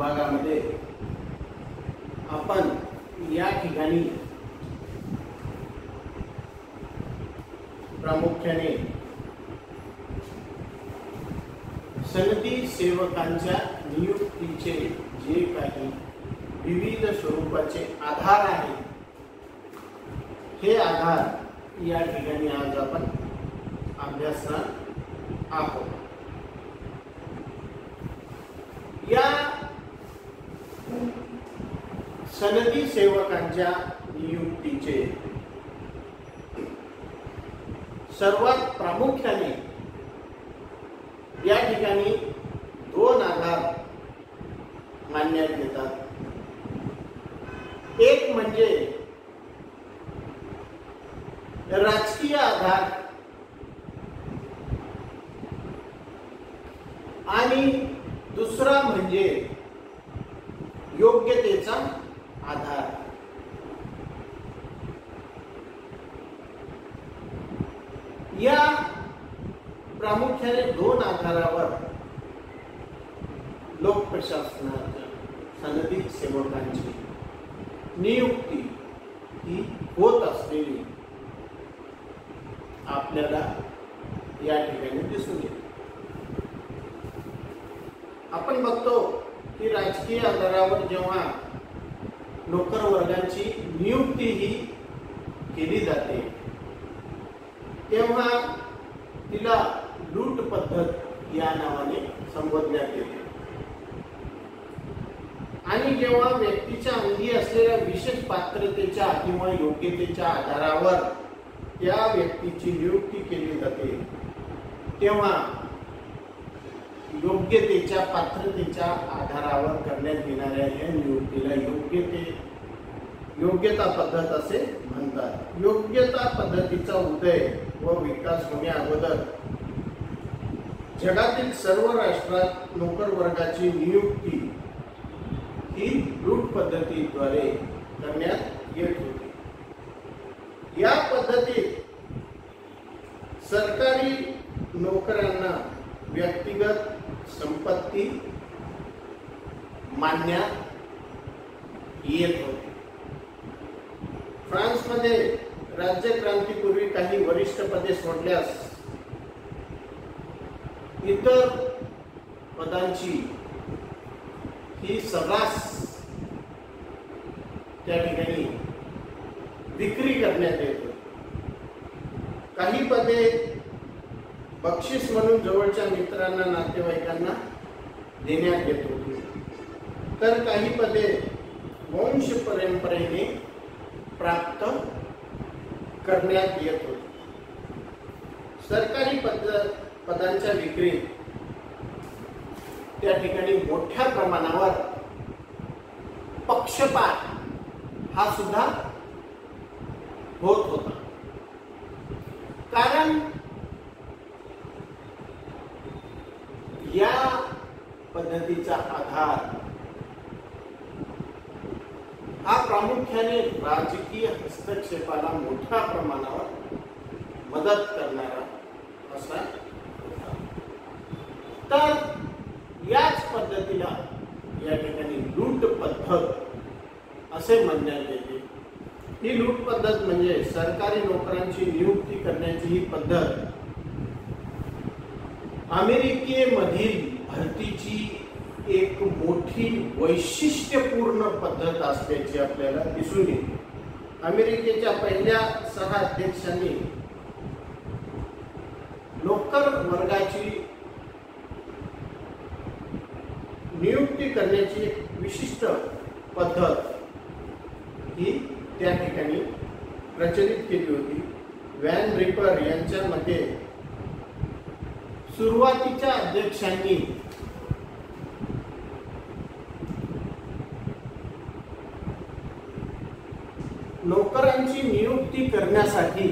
विभागामध्ये आपण या ठिकाणी प्रामुख्याने सनदी सेवकांच्या नियुक्तीचे जे काही विविध स्वरूपाचे आधार आहेत, हे आधार या ठिकाणी आज आपण अभ्यासणार आहोत. या सनदी सेवकांच्या नियुक्तीचे सर्वात प्रामुख्याने या ठिकाणी दोन आधार मानण्यात येतात. एक म्हणजे राजकीय आधार आणि दुसरा म्हणजे योग्यतेचा आधार. या प्रामुख्याने दोन आधारावर लोक प्रशासनाच्या सनदी सेवकांची नियुक्ती ही होत असलेली आपल्याला या ठिकाणी दिसून येते. आपण बघतो की राजकीय आधारावर जेव्हा नोकर वर्गाची नियुक्ती ही केली जाते तेव्हा तिला लूट पद्धत या नावाने संबोधण्यात येते. आणि जेव्हा व्यक्तीच्या अंगी असलेल्या विशेष पात्रतेच्या किंवा योग्यतेच्या आधारावर त्या व्यक्तीची नियुक्ती केली जाते तेव्हा योग्यतेच्या पात्रतेच्या आधारावर करण्यात येणाऱ्या या नियुक्तीला योग्यता पद्धत असे म्हणतात. योग्यता पद्धतीचा उदय व विकास होण्या अगोदर जगातील सर्व राष्ट्रात नोकर वर्गाची नियुक्ती ही लूट पद्धतीद्वारे करण्यात येत होती. या पद्धतीत सरकारी नोकरांना व्यक्तिगत संपत्ती मानण्यात येत होती. फ्रान्समध्ये राज्यक्रांतीपूर्वी काही वरिष्ठ पदे सोडल्यास इतर पदांची ही सर्रास त्या ठिकाणी विक्री करण्यात येत होती. काही पदे बक्षीस म्हणून जवळच्या मित्रांना नातेवाईकांना देण्यात येत होती, तर काही पदे वंश परंपरेने प्राप्त करण्यात येत होती. सरकारी पदांच्या विक्रीत त्या ठिकाणी मोठ्या प्रमाणावर पक्षपात हा सुद्धा होत होता. कारण या पद्धतीचा आधार हा प्रामुख्याने राजकीय हस्तक्षेपाला मोठ्या प्रमाणावर मदत करणारा असा होता. तर याच पद्धतीला या ठिकाणी लूट पद्धत असे म्हणण्यात येते. ही लूट पद्धत म्हणजे सरकारी नोकरांची नियुक्ती करण्याची ही पद्धत अमेरिकेमधील भरतीची एक मोठी वैशिष्ट्यपूर्ण पद्धत असल्याची आपल्याला दिसून येते. अमेरिकेच्या पहिल्या 6 अध्यक्षांनी नोकर वर्गाची नियुक्ती करण्याची एक विशिष्ट पद्धत ही त्या ठिकाणी प्रचलित केली होती. व्हॅन रिपर यांच्या मते सुरुवातीच्या अध्यक्षांनी नोकरांची नियुक्ती करण्यासाठी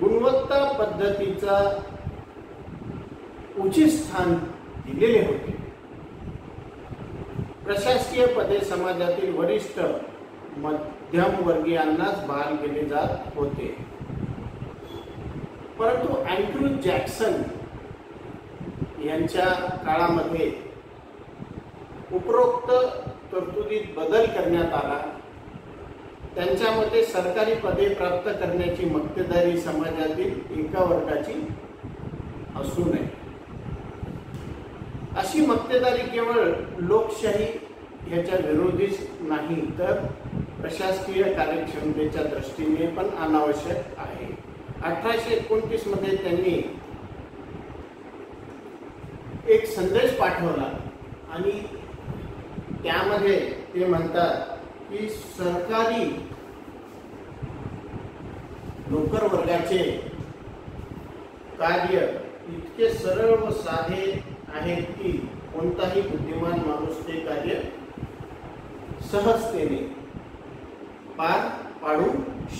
गुणवत्ता पद्धतीचा उचित स्थान दिलेले होते. प्रशासकीय पदे समाजातील वरिष्ठ मध्यमवर्गीयांनाच बहाल केले जात होते. परंतु अँड्रू जॅक्सन यांच्या काळामध्ये उपरोक्त तरतुदीत बदल करण्यात आला। त्यांच्या मते सरकारी पदे प्राप्त करण्याची मक्तेदारी समाजातील एका वर्गाची असू नये। अशी मक्तेदारी केवळ लोकशाही ह्याच्या विरोधीच नाही तर प्रशासकीय कार्यक्षमतेच्या दृष्टीने पण अनावश्यक आहे। 1829 मध्ये त्यांनी एक संदेश पाठवला आणि त्यामध्ये ते म्हणतात की सरकारी नोकर वर्गाचे कार्य इतके सरळ व साधे आहे की कोणताही बुद्धिमान माणूस ते कार्य सहजतेने पार पाडू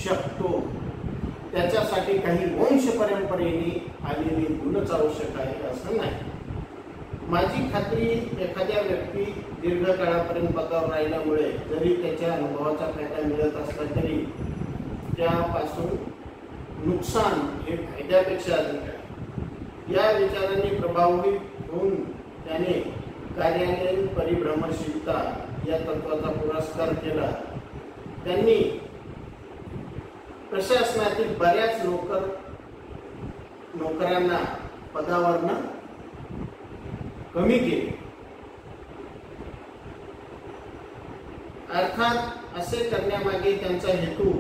शकतो। त्याच्यासाठी काही वंश परंपरेने आलेली गुणच आवश्यक आहे असं नाही। माझी खात्री एखाद्या व्यक्ती दीर्घ काळापर्यंत पदावर राहिल्यामुळे जरी त्याच्या अनुभवाचा फायदा मिळत असला तरी त्यापासून नुकसान हे फायद्यापेक्षा अधिक आहे। या विचारांनी प्रभावित होऊन त्याने कार्यालयीन परिभ्रमणशीलता या तत्वाचा पुरस्कार केला। त्यांनी प्रशासनातील बऱ्याच नोकरांना पदावरनं कमी केले। अर्थात असे करण्यामागे त्यांचा हेतू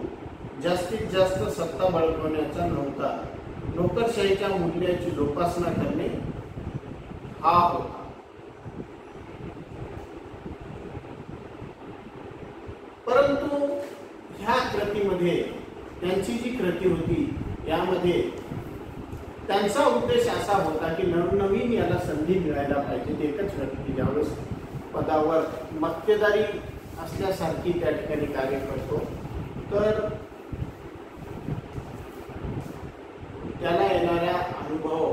जास्तीत जास्त सत्ता बळकवण्याचा नव्हता, नोकरशाहीच्या मूल्याची जोपासना करणे हा होता। परंतु ह्या कृतीमध्ये त्यांची जी कृती होती यामध्ये त्यांचा उद्देश असा होता की नवनवीन याला संधी मिळायला पाहिजे। एकच व्यक्ती ज्यावेळेस पदावर मक्तेदारी असल्यासारखी त्या ठिकाणी कार्य करतो तर त्याला येणारा अनुभव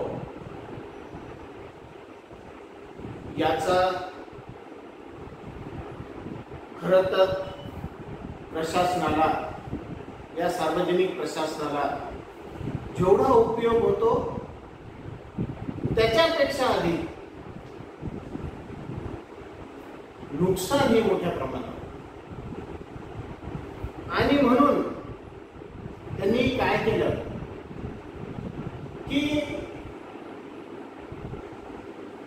याचा खरं तर प्रशासनाला, या सार्वजनिक प्रशासनाला जेवढा उपयोग होतो त्याच्यापेक्षा अधिक नुकसान हे मोठ्या प्रमाणात। आणि म्हणून त्यांनी काय केलं की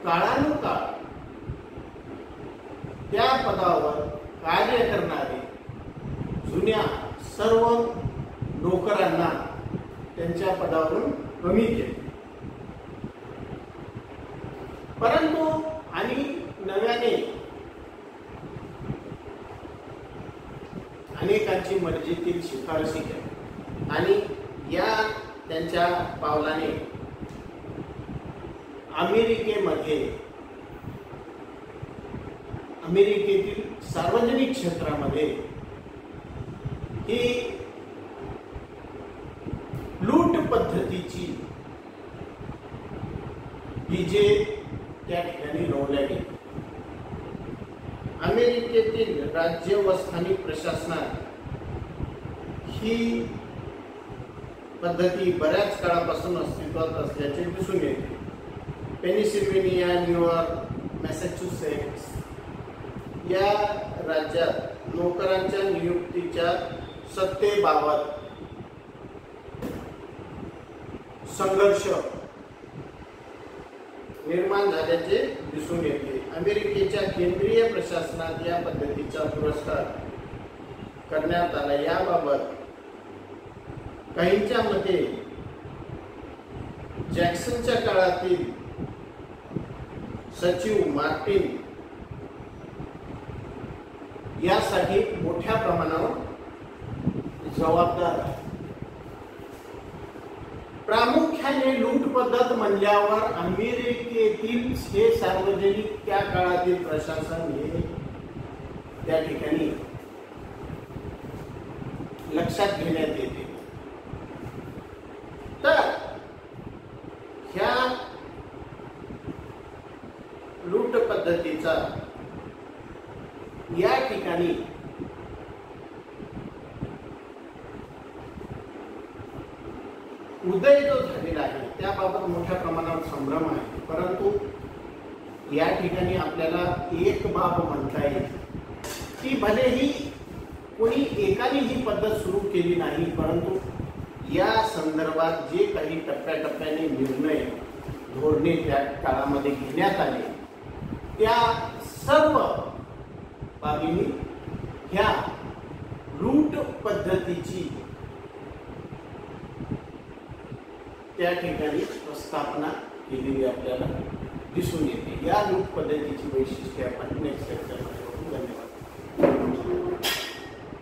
काळानुकाळ त्या पदावर कार्य करणारे जुन्या सर्व नोकरांना त्यांच्या पदावरून कमी केले। परंतु आणि नव्याने अनेकांची मर्जीतील शिफारसी केली आणि या त्यांच्या पावलाने अमेरिकेतील सार्वजनिक क्षेत्रामध्ये ही लूट पद्धतीची बीजे त्या ठिकाणी रोवल्या गेली। अमेरिकेतील राज्य व स्थानिक प्रशासनात ही पद्धती बऱ्याच काळापासून अस्तित्वात असल्याचे दिसून येते। पेनिसिल्व्हेनिया, न्यूयॉर्क, मॅसेच्युसेट्स या राज्यात नोकरांच्या नियुक्तीच्या सत्तेबाबत संघर्ष निर्माण झाल्याचे दिसून येते। अमेरिकेच्या केंद्रीय प्रशासनात या पद्धतीचा पुरस्कार करण्यात आला। याबाबत काहींच्या मते जॅक्सनच्या काळातील सचिव मार्टिन यासाठी मोठ्या प्रमाणावर जबाबदार आहे। प्रामुख्याने लूट पद्धत म्हणल्यावर अमेरिकेतील हे सार्वजनिक त्या काळातील प्रशासन हे त्या ठिकाणी लक्षात घेण्यात येते। तर ह्या लूट पद्धतीचा या ठिकाणी उदय जो झालेला आहे त्याबाबत मोठ्या प्रमाणावर संभ्रम आहे। परंतु या ठिकाणी आपल्याला एक बाब म्हणता येईल की भलेही कोणी एकाने ही पद्धत सुरू केली नाही, परंतु या संदर्भात जे काही टप्प्याटप्प्याने निर्णय धोरणे त्या काळामध्ये घेण्यात आले त्या सर्व बाबींनी ह्या लूट पद्धतीची त्या ठिकाणी प्रस्थापना केलेली आपल्याला दिसून येते. या लूट पद्धतीची वैशिष्ट्ये आपण नेक्स्ट लेक्चर